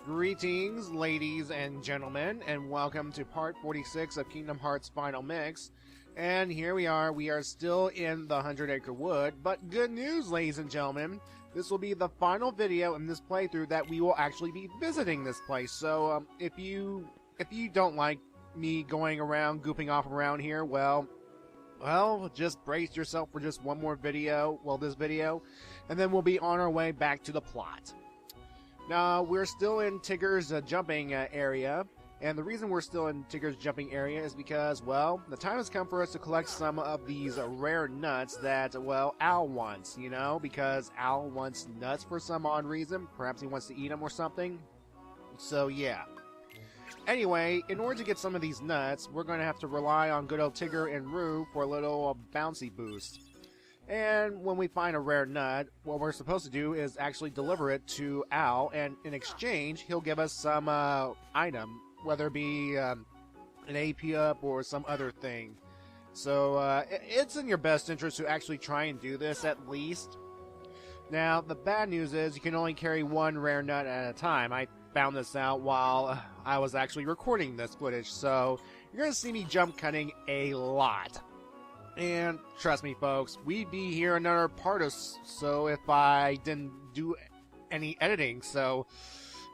Greetings, ladies and gentlemen, and welcome to part 46 of Kingdom Hearts Final Mix. And here we are still in the 100 Acre Wood, but good news, ladies and gentlemen, this will be the final video in this playthrough that we will actually be visiting this place. So, if you don't like me going around, goofing off around here, well, just brace yourself for just one more video, this video, and then we'll be on our way back to the plot. Now, we're still in Tigger's jumping area, and the reason we're still in Tigger's jumping area is because, well, the time has come for us to collect some of these rare nuts that, well, Al wants, you know, because Al wants nuts for some odd reason. Perhaps he wants to eat them or something. So, yeah. Anyway, in order to get some of these nuts, we're going to have to rely on good old Tigger and Rue for a little bouncy boost. And when we find a rare nut, what we're supposed to do is actually deliver it to Al, and in exchange, he'll give us some item, whether it be an AP up or some other thing. So it's in your best interest to actually try and do this at least. Now, the bad news is you can only carry one rare nut at a time. I found this out while I was actually recording this footage, so you're going to see me jump cutting a lot. And trust me, folks, we'd be here another part of so if I didn't do any editing. So,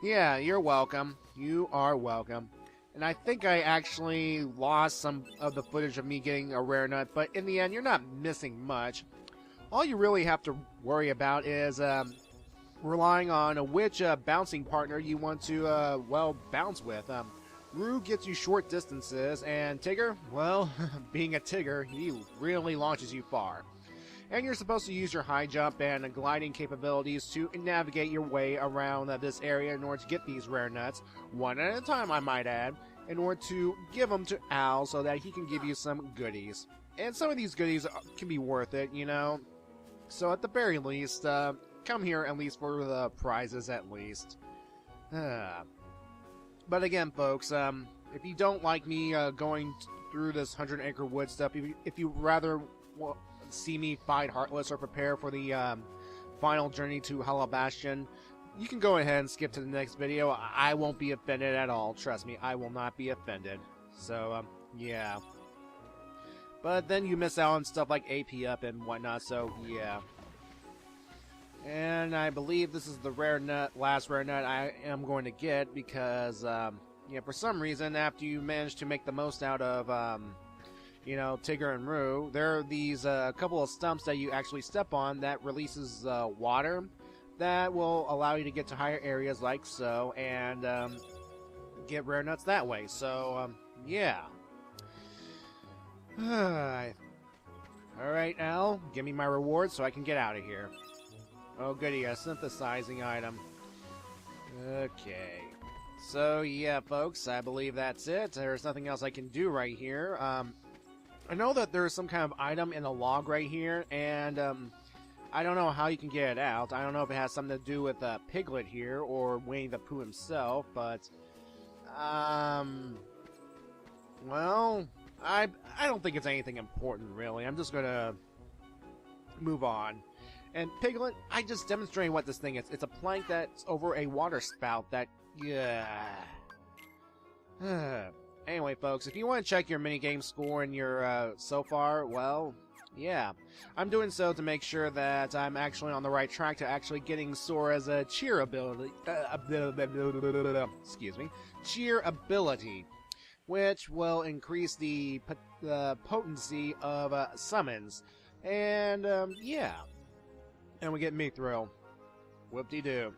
yeah, you're welcome. You are welcome. And I think I actually lost some of the footage of me getting a rare nut, but in the end, you're not missing much. All you really have to worry about is relying on which bouncing partner you want to, bounce with. Rue gets you short distances, and Tigger, well, being a Tigger, he really launches you far. And you're supposed to use your high jump and gliding capabilities to navigate your way around this area in order to get these rare nuts, one at a time, I might add, in order to give them to Al so that he can give you some goodies. And some of these goodies can be worth it, you know. So at the very least, come here at least for the prizes at least. But again, folks, if you don't like me going through this 100 Acre Wood stuff, if you rather see me fight Heartless or prepare for the final journey to Hollow Bastion, you can go ahead and skip to the next video. I won't be offended at all. Trust me, I will not be offended. So, yeah. But then you miss out on stuff like AP up and whatnot, so yeah. And I believe this is the last rare nut I am going to get because, for some reason, after you manage to make the most out of, Tigger and Rue, there are these couple of stumps that you actually step on that releases water that will allow you to get to higher areas like so and get rare nuts that way. So, yeah. Alright, Al, give me my reward so I can get out of here. Oh goody, a synthesizing item. Okay. So yeah, folks, I believe that's it. There's nothing else I can do right here. I know that there's some kind of item in a log right here, and I don't know how you can get it out. I don't know if it has something to do with Piglet here or Winnie the Pooh himself, but well, I don't think it's anything important really. I'm just gonna move on. And Piglet, I just demonstrated what this thing is. It's a plank that's over a water spout that, yeah. Anyway, folks, if you want to check your minigame score and your, so far, well, yeah. I'm doing so to make sure that I'm actually on the right track to actually getting Sora's cheer ability, cheer ability, which will increase the potency of summons. And, yeah. And we get Mithril. Whoop-de-doo.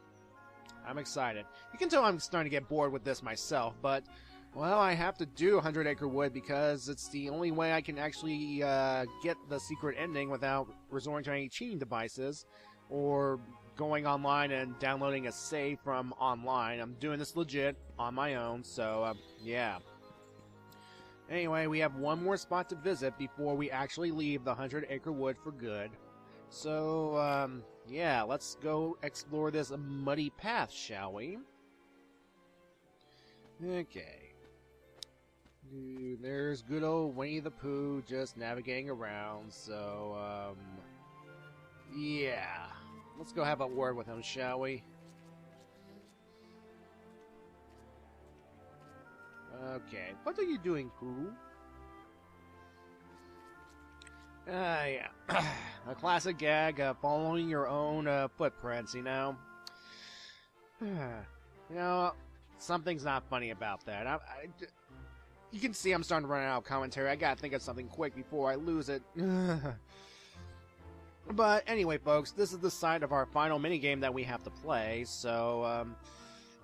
I'm excited. You can tell I'm starting to get bored with this myself, but, well, I have to do 100 Acre Wood because it's the only way I can actually get the secret ending without resorting to any cheating devices or going online and downloading a save from online. I'm doing this legit on my own, so, yeah. Anyway, we have one more spot to visit before we actually leave the 100 Acre Wood for good. So, yeah, let's go explore this muddy path, shall we? Okay. There's good old Winnie the Pooh just navigating around, so, yeah. Let's go have a word with him, shall we? Okay, what are you doing, Pooh? Yeah. A classic gag, following your own footprints, you know? You know, something's not funny about that. You can see I'm starting to run out of commentary. I gotta think of something quick before I lose it. But anyway, folks, this is the side of our final minigame that we have to play, so,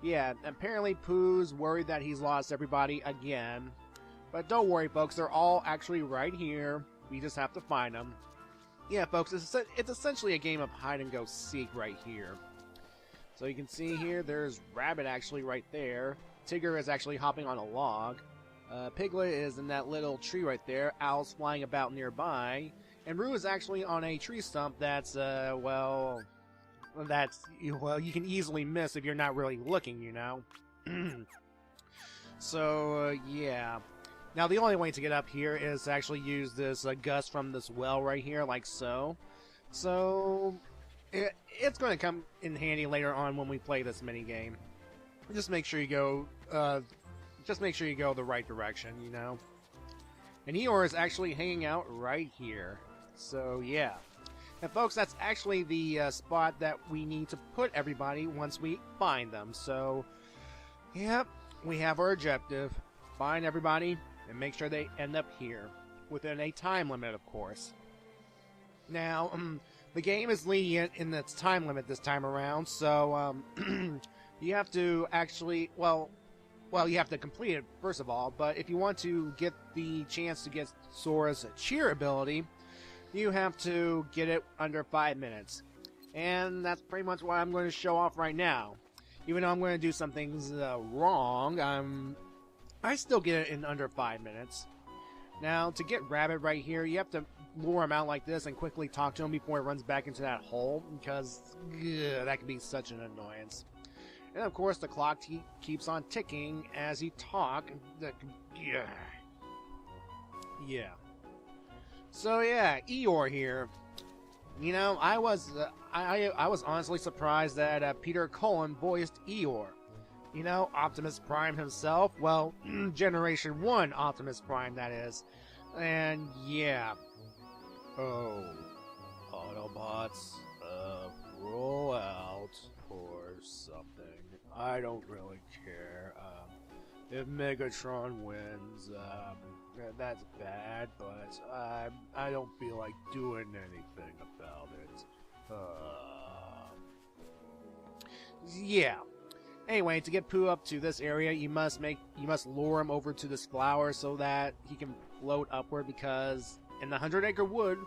yeah, apparently Pooh's worried that he's lost everybody again. But don't worry, folks, they're all actually right here. We just have to find them. Yeah, folks, it's essentially a game of hide-and-go-seek right here. So you can see here, there's Rabbit actually right there. Tigger is actually hopping on a log. Piglet is in that little tree right there. Owl's flying about nearby. And Roo is actually on a tree stump that's, well, you can easily miss if you're not really looking, you know? So, yeah. Now, the only way to get up here is to actually use this gust from this well right here, like so. So, it's going to come in handy later on when we play this minigame. Just make sure you go, the right direction, you know? And Eeyore is actually hanging out right here. So, yeah. And folks, that's actually the spot that we need to put everybody once we find them. So, yep, we have our objective. Find everybody and make sure they end up here. Within a time limit, of course. Now, the game is lenient in its time limit this time around, so, you have to actually, well, you have to complete it, first of all, but if you want to get the chance to get Sora's cheer ability, you have to get it under 5 minutes. And that's pretty much what I'm going to show off right now. Even though I'm going to do some things wrong, I still get it in under 5 minutes. Now, to get Rabbit right here, you have to lure him out like this and quickly talk to him before he runs back into that hole, because that can be such an annoyance. And of course, the clock keeps on ticking as you talk. Yeah. So yeah, Eeyore here. You know, I was honestly surprised that Peter Cullen voiced Eeyore. You know, Optimus Prime himself. Well, Generation 1 Optimus Prime, that is. And yeah. Oh, Autobots, roll out or something. I don't really care. If Megatron wins, that's bad, but I don't feel like doing anything about it. Yeah. Anyway, to get Pooh up to this area, you must lure him over to this flower so that he can float upward, because in the 100-acre wood,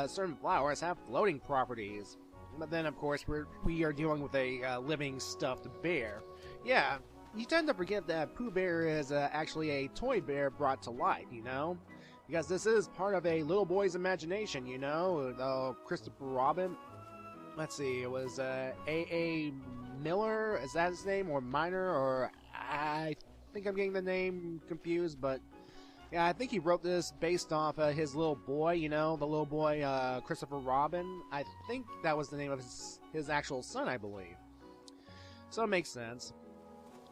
certain flowers have floating properties. But then, of course, we are dealing with a living stuffed bear. Yeah, you tend to forget that Pooh Bear is actually a toy bear brought to life, you know? Because this is part of a little boy's imagination, you know? Christopher Robin. Let's see, it was A.A. Miller, is that his name? Or Minor, or I think I'm getting the name confused, but yeah, I think he wrote this based off his little boy, you know, the little boy Christopher Robin. I think that was the name of his actual son, I believe. So it makes sense.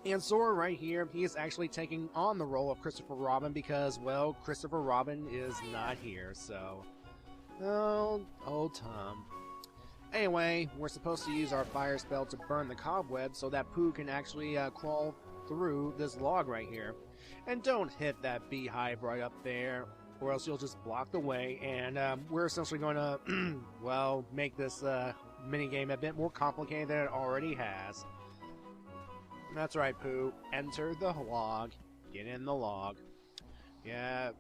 And Sora right here, he is actually taking on the role of Christopher Robin because, well, Christopher Robin is not here, so... Oh, old Tom. Anyway, we're supposed to use our fire spell to burn the cobweb so that Pooh can actually crawl through this log right here. And don't hit that beehive right up there, or else you'll just block the way, and we're essentially going to, well, make this minigame a bit more complicated than it already has. That's right, Pooh. Enter the log. Get in the log. Yeah,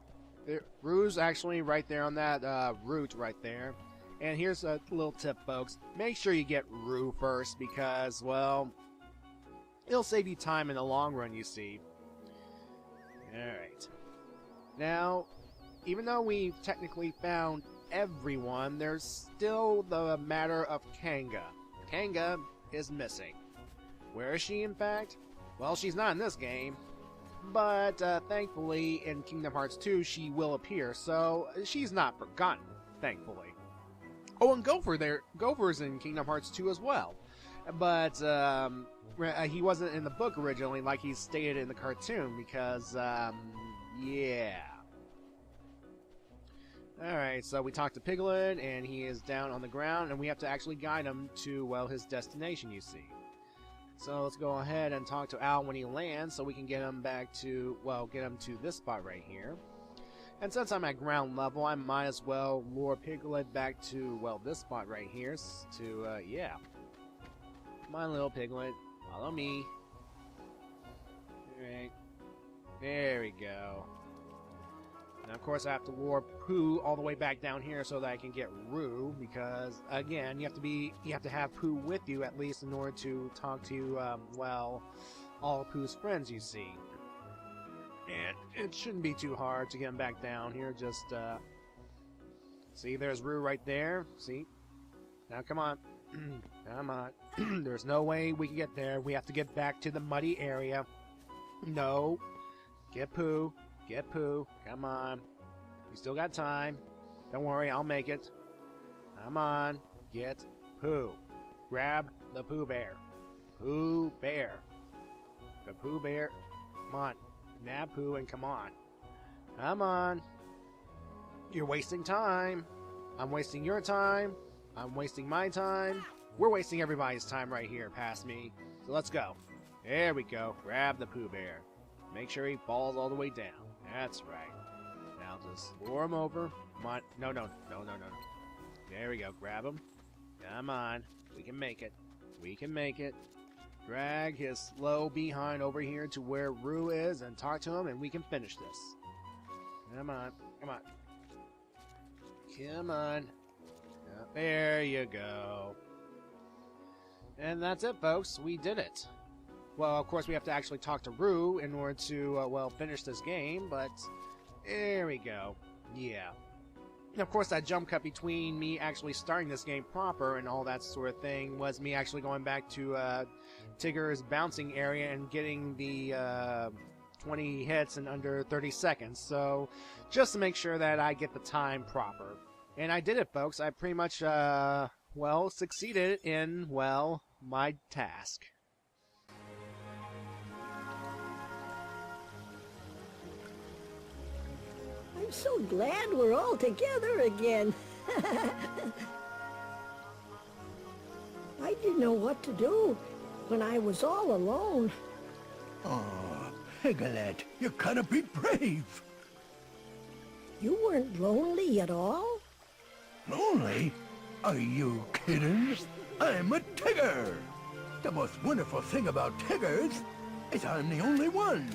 Roo's actually right there on that root right there. And here's a little tip, folks. Make sure you get Roo first because, well, it'll save you time in the long run, you see. Alright. Now, even though we've technically found everyone, there's still the matter of Kanga. Kanga is missing. Where is she, in fact? Well, she's not in this game. But, thankfully, in Kingdom Hearts 2, she will appear, so she's not forgotten, thankfully. Oh, and Gopher's in Kingdom Hearts 2 as well. But he wasn't in the book originally, like he stated in the cartoon, because yeah. Alright, so we talked to Piglet, and he is down on the ground, and we have to actually guide him to, well, his destination, you see. So let's go ahead and talk to Al when he lands, so we can get him back to, well, get him to this spot right here. And since I'm at ground level, I might as well lure Piglet back to, well, this spot right here, to, yeah. Come on, little Piglet, follow me. Alright, there we go. And of course I have to lure Pooh all the way back down here so that I can get Roo, because again, you have to have Pooh with you at least in order to talk to, well, all of Pooh's friends, you see. And it shouldn't be too hard to get him back down here, just, see, there's Roo right there, see? Now come on, come on, there's no way we can get there, we have to get back to the muddy area. No, get Pooh. Get Pooh. Come on. You still got time. Don't worry, I'll make it. Come on. Get Pooh. Grab the Pooh Bear. Pooh Bear. The Pooh Bear. Come on. Nab Pooh and come on. Come on. You're wasting time. I'm wasting your time. I'm wasting my time. We're wasting everybody's time right here past me. So let's go. There we go. Grab the Pooh Bear. Make sure he falls all the way down. That's right. Now just lure him over. Come on. No. There we go. Grab him. Come on. We can make it. We can make it. Drag his slow behind over here to where Roo is and talk to him and we can finish this. Come on. Come on. Come on. There you go. And that's it, folks. We did it. Well, of course, we have to actually talk to Roo in order to, well, finish this game, but there we go. Yeah. And of course, that jump cut between me actually starting this game proper and all that sort of thing was me actually going back to Tigger's bouncing area and getting the 20 hits in under 30 seconds. So, just to make sure that I get the time proper. And I did it, folks. I pretty much, well, succeeded in, well, my task. I'm so glad we're all together again. I didn't know what to do when I was all alone. Oh, Piglet, you gotta be brave. You weren't lonely at all? Lonely? Are you kidding? I'm a Tigger. The most wonderful thing about Tiggers is I'm the only one.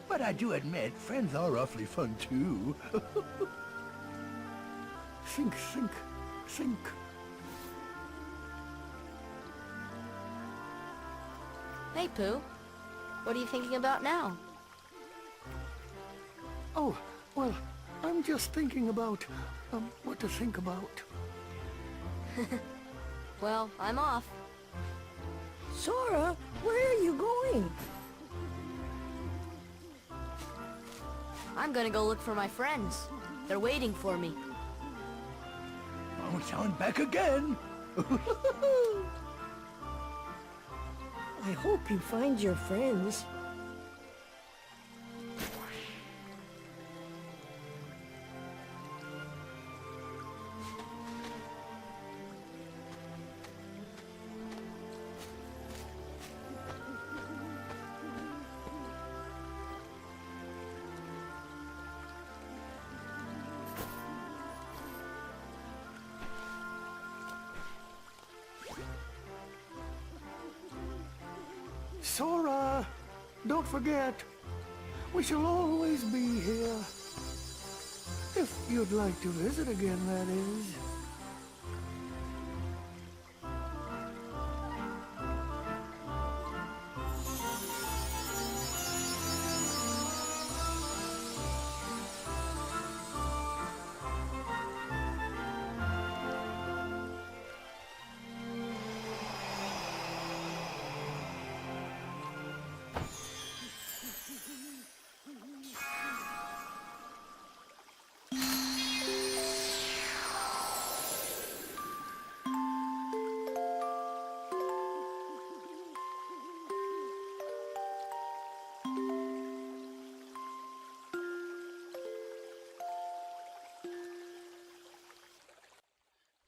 But I do admit, friends are awfully fun, too. Sink, sink, sink. Hey, Pooh. What are you thinking about now? Oh, well, I'm just thinking about, what to think about. Well, I'm off. Sora, where are you going? I'm gonna go look for my friends. They're waiting for me. Bounce on back again. I hope you find your friends. Sora, don't forget, we shall always be here. If you'd like to visit again, that is.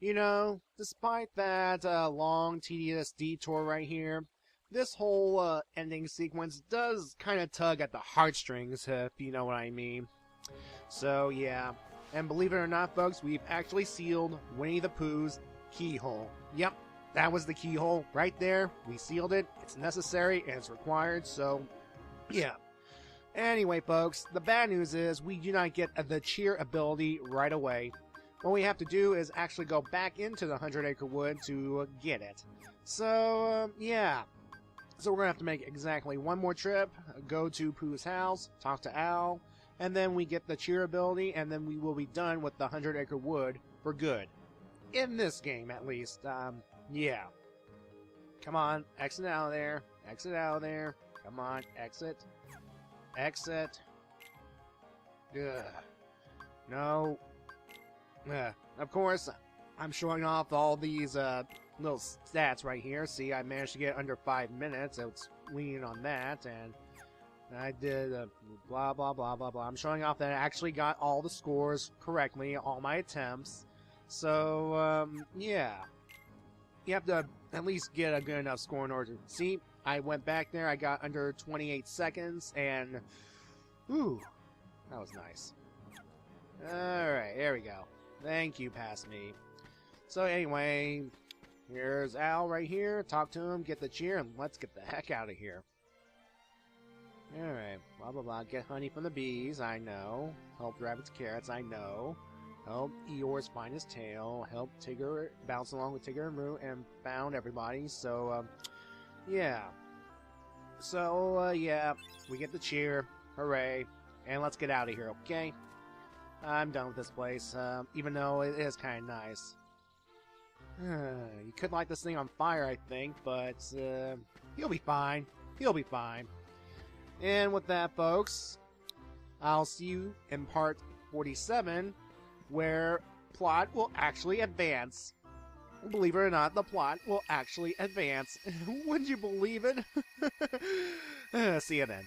You know, despite that long, tedious detour right here, this whole ending sequence does kind of tug at the heartstrings, if you know what I mean. So, yeah. And believe it or not, folks, we've actually sealed Winnie the Pooh's keyhole. Yep, that was the keyhole right there. We sealed it. It's necessary and it's required, so, yeah. Anyway, folks, the bad news is we do not get the cheer ability right away. What we have to do is actually go back into the 100 Acre Wood to get it. So, yeah. So we're going to have to make exactly one more trip, go to Pooh's house, talk to Al, and then we get the cheer ability, and then we will be done with the 100 Acre Wood for good. In this game, at least. Yeah. Come on, exit out of there. Exit out of there. Come on, exit. Exit. Ugh. No. Of course, I'm showing off all these little stats right here. See, I managed to get under 5 minutes. I was leaning on that, and I did blah, blah, blah, blah, blah. I'm showing off that I actually got all the scores correctly, all my attempts. So, yeah. You have to at least get a good enough score in order to see. I went back there, I got under 28 seconds, and ooh, that was nice. Alright, there we go. Thank you, past me. So anyway, here's Al right here. Talk to him, get the cheer, and let's get the heck out of here. Alright, blah blah blah. Get honey from the bees, I know. Help rabbit's carrots, I know. Help Eeyore's find his tail. Help Tigger bounce along with Tigger and Roo and found everybody. So, yeah. So, yeah, we get the cheer. Hooray. And let's get out of here, okay? I'm done with this place, even though it is kind of nice. You could light this thing on fire, I think, but he'll be fine. He'll be fine. And with that, folks, I'll see you in part 47, where plot will actually advance. Believe it or not, the plot will actually advance. Would you believe it? See you then.